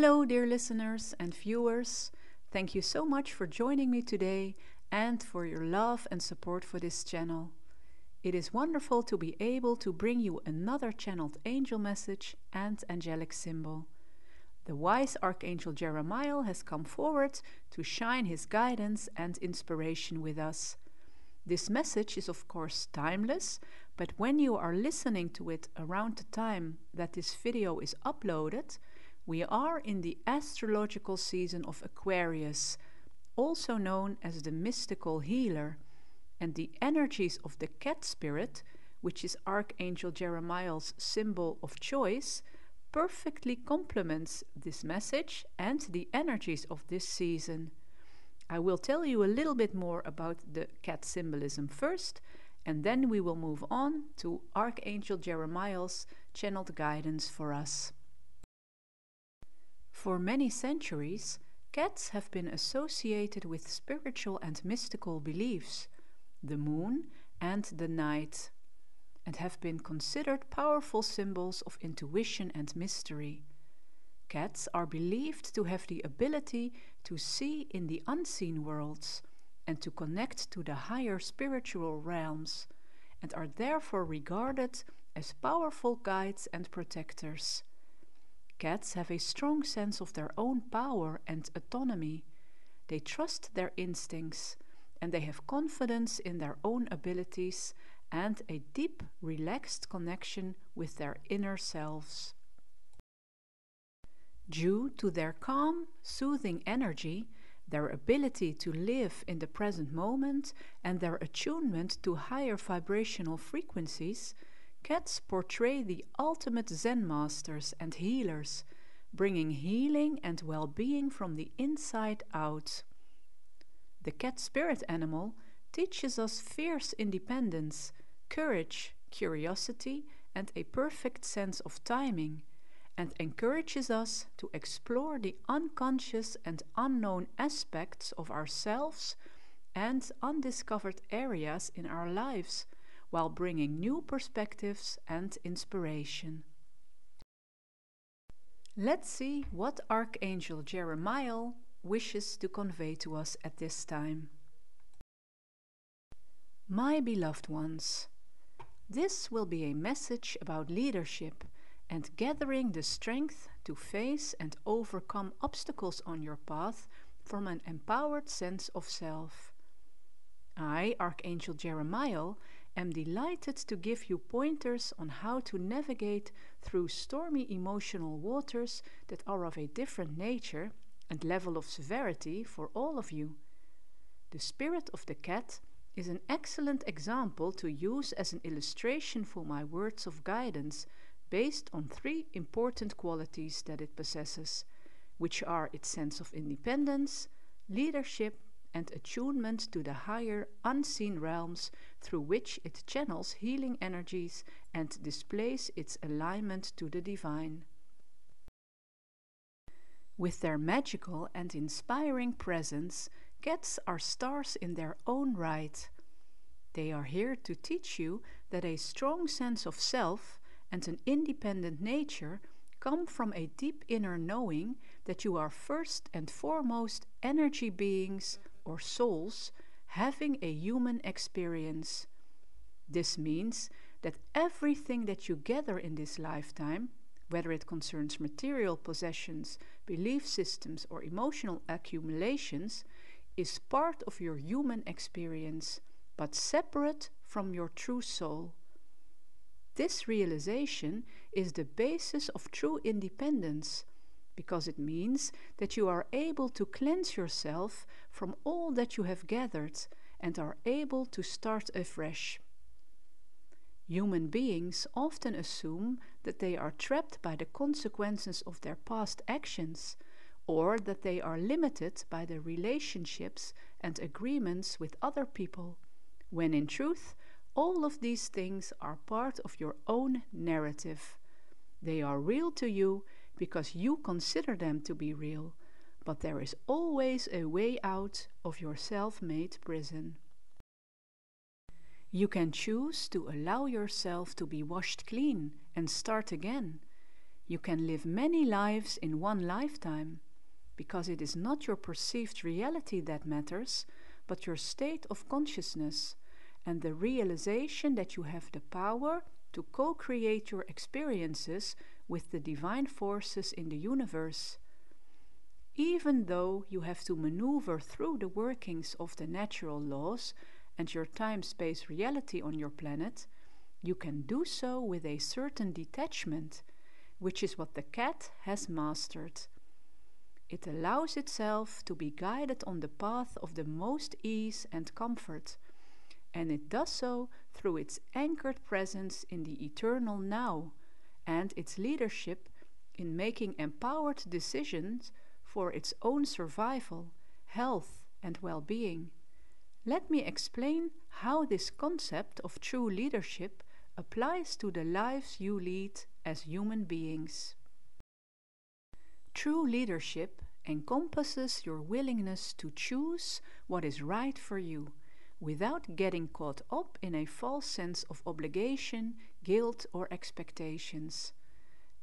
Hello, dear listeners and viewers. Thank you so much for joining me today and for your love and support for this channel. It is wonderful to be able to bring you another channeled angel message and angelic symbol. The wise Archangel Jeremiel has come forward to shine his guidance and inspiration with us. This message is of course timeless, but when you are listening to it around the time that this video is uploaded, we are in the astrological season of Aquarius, also known as the mystical healer, and the energies of the cat spirit, which is Archangel Jeremiel's symbol of choice, perfectly complements this message and the energies of this season. I will tell you a little bit more about the cat symbolism first, and then we will move on to Archangel Jeremiel's channeled guidance for us. For many centuries, cats have been associated with spiritual and mystical beliefs, the moon and the night, and have been considered powerful symbols of intuition and mystery. Cats are believed to have the ability to see in the unseen worlds and to connect to the higher spiritual realms, and are therefore regarded as powerful guides and protectors. Cats have a strong sense of their own power and autonomy. They trust their instincts, and they have confidence in their own abilities and a deep, relaxed connection with their inner selves. Due to their calm, soothing energy, their ability to live in the present moment, and their attunement to higher vibrational frequencies, cats portray the ultimate Zen masters and healers, bringing healing and well-being from the inside out. The cat spirit animal teaches us fierce independence, courage, curiosity, and a perfect sense of timing, and encourages us to explore the unconscious and unknown aspects of ourselves and undiscovered areas in our lives, while bringing new perspectives and inspiration. Let's see what Archangel Jeremiel wishes to convey to us at this time. My beloved ones, this will be a message about leadership and gathering the strength to face and overcome obstacles on your path from an empowered sense of self. I, Archangel Jeremiel, am delighted to give you pointers on how to navigate through stormy emotional waters that are of a different nature and level of severity for all of you. The spirit of the cat is an excellent example to use as an illustration for my words of guidance based on three important qualities that it possesses, which are its sense of independence, leadership, and attunement to the higher unseen realms through which it channels healing energies and displays its alignment to the divine. With their magical and inspiring presence, cats are stars in their own right. They are here to teach you that a strong sense of self and an independent nature come from a deep inner knowing that you are first and foremost energy beings or souls having a human experience. This means that everything that you gather in this lifetime, whether it concerns material possessions, belief systems, or emotional accumulations, is part of your human experience, but separate from your true soul. This realization is the basis of true independence, because it means that you are able to cleanse yourself from all that you have gathered and are able to start afresh. Human beings often assume that they are trapped by the consequences of their past actions, or that they are limited by the relationships and agreements with other people, when in truth, all of these things are part of your own narrative. They are real to you because you consider them to be real, but there is always a way out of your self-made prison. You can choose to allow yourself to be washed clean and start again. You can live many lives in one lifetime, because it is not your perceived reality that matters, but your state of consciousness and the realization that you have the power to co-create your experiences with the divine forces in the universe. Even though you have to maneuver through the workings of the natural laws and your time-space reality on your planet, you can do so with a certain detachment, which is what the cat has mastered. It allows itself to be guided on the path of the most ease and comfort, and it does so through its anchored presence in the eternal now and its leadership in making empowered decisions for its own survival, health, and well-being. Let me explain how this concept of true leadership applies to the lives you lead as human beings. True leadership encompasses your willingness to choose what is right for you, without getting caught up in a false sense of obligation, guilt, or expectations,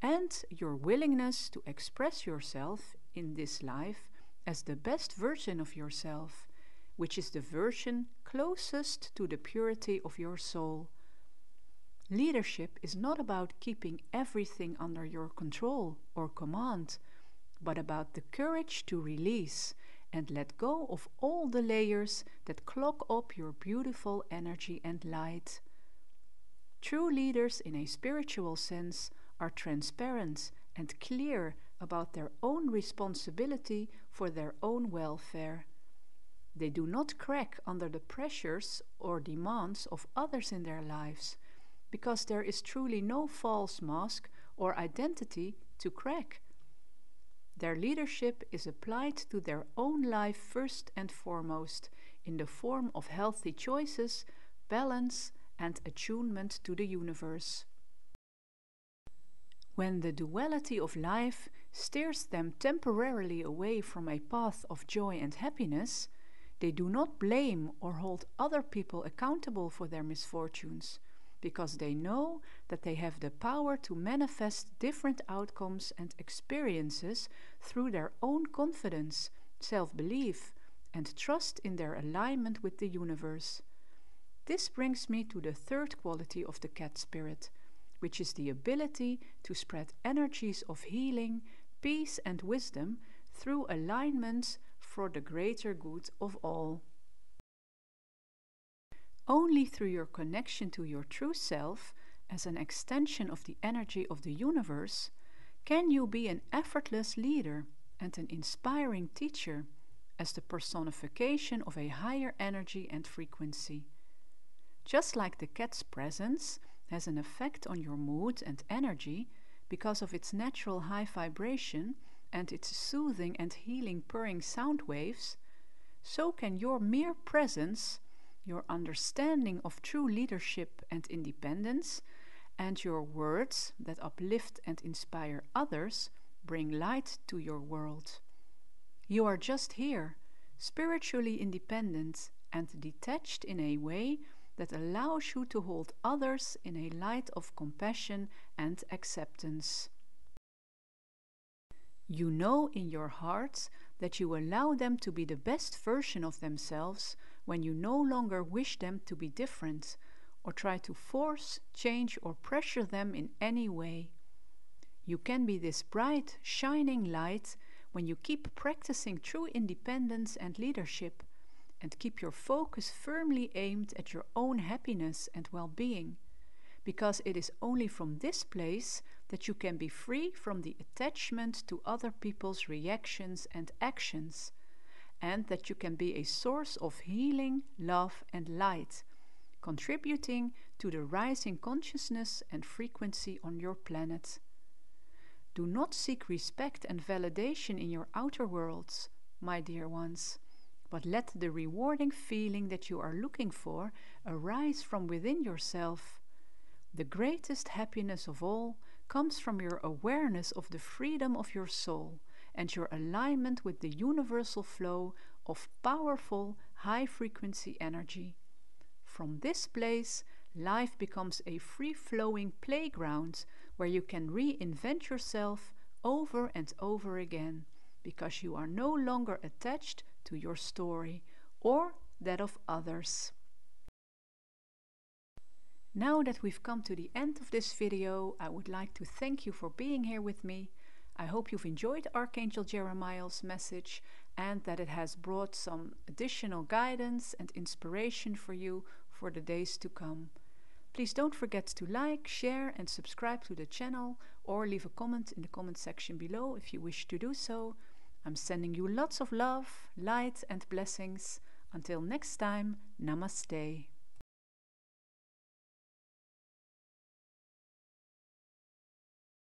and your willingness to express yourself in this life as the best version of yourself, which is the version closest to the purity of your soul. Leadership is not about keeping everything under your control or command, but about the courage to release and let go of all the layers that clog up your beautiful energy and light. True leaders in a spiritual sense are transparent and clear about their own responsibility for their own welfare. They do not crack under the pressures or demands of others in their lives, because there is truly no false mask or identity to crack. Their leadership is applied to their own life first and foremost, in the form of healthy choices, balance, and attunement to the universe. When the duality of life steers them temporarily away from a path of joy and happiness, they do not blame or hold other people accountable for their misfortunes, because they know that they have the power to manifest different outcomes and experiences through their own confidence, self-belief, and trust in their alignment with the universe. This brings me to the third quality of the cat spirit, which is the ability to spread energies of healing, peace, and wisdom through alignments for the greater good of all. Only through your connection to your true self, as an extension of the energy of the universe, can you be an effortless leader and an inspiring teacher, as the personification of a higher energy and frequency. Just like the cat's presence has an effect on your mood and energy because of its natural high vibration and its soothing and healing purring sound waves, so can your mere presence, your understanding of true leadership and independence, and your words that uplift and inspire others bring light to your world. You are just here, spiritually independent and detached in a way that allows you to hold others in a light of compassion and acceptance. You know in your heart that you allow them to be the best version of themselves when you no longer wish them to be different, or try to force, change, or pressure them in any way. You can be this bright, shining light when you keep practicing true independence and leadership, and keep your focus firmly aimed at your own happiness and well-being, because it is only from this place that you can be free from the attachment to other people's reactions and actions, and that you can be a source of healing, love, and light, contributing to the rising consciousness and frequency on your planet. Do not seek respect and validation in your outer worlds, my dear ones, but let the rewarding feeling that you are looking for arise from within yourself. The greatest happiness of all comes from your awareness of the freedom of your soul and your alignment with the universal flow of powerful, high-frequency energy. From this place, life becomes a free-flowing playground where you can reinvent yourself over and over again, because you are no longer attached to your story or that of others. Now that we've come to the end of this video, I would like to thank you for being here with me. I hope you've enjoyed Archangel Jeremiel's message and that it has brought some additional guidance and inspiration for you for the days to come. Please don't forget to like, share and subscribe to the channel, or leave a comment in the comment section below if you wish to do so. I'm sending you lots of love, light and blessings. Until next time, Namaste.